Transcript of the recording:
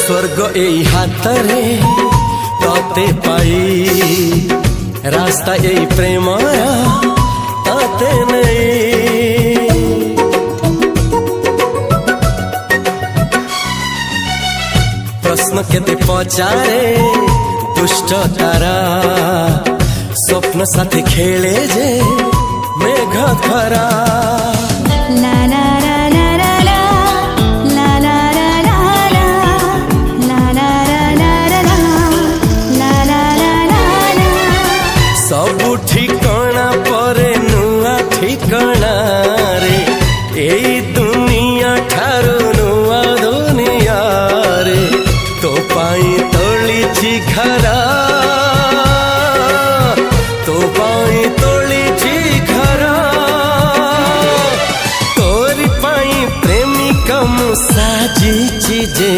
स्वर्ग एई हातरे तते पाई रास्ता एई प्रेम तते नहीं। प्रश्न केते पचारे दुष्ट तारा स्वप्न साथी खेले जे मेघ खरा। सबु ठिकाना परे नुआ ठिकाना रे एई दुनिया ठारू नुआ दुनिया रे। तो पाई तोलिछि घरा तो पाई तोलिछि घरा तोरी पाई प्रेमिका मु साजिछि जे।